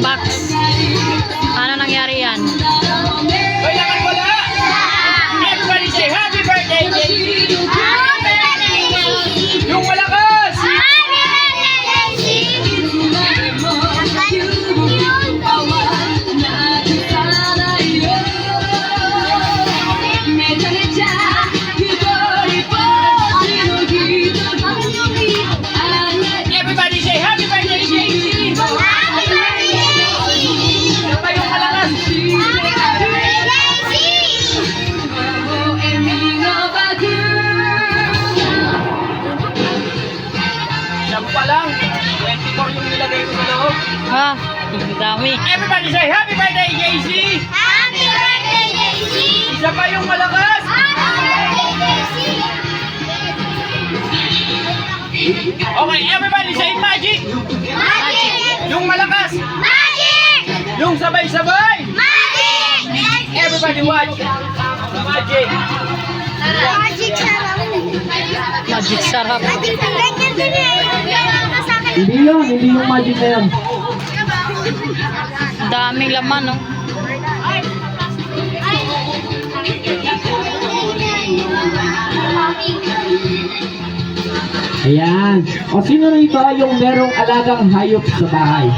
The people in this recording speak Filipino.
box. Ano nangyari yan? Hoy, naman wala! Everybody say happy birthday, JC! Yung malakas! Everybody say happy birthday, JC! Sabay yung malakas! Siyam pa lang. 24 yung nilagay ko sa loob. Ha? Ang dami. Everybody say happy birthday, JC! Isa pa yung malakas! Okay, everybody say magic! Yung malakas! Yung sabay-sabay! Everybody watch! Magic! Magic sarap. Hindi yun, hindi yung magic na yan. Ang daming laman, no? Ayan. O sino rito yung merong alagang hayop sa bahay?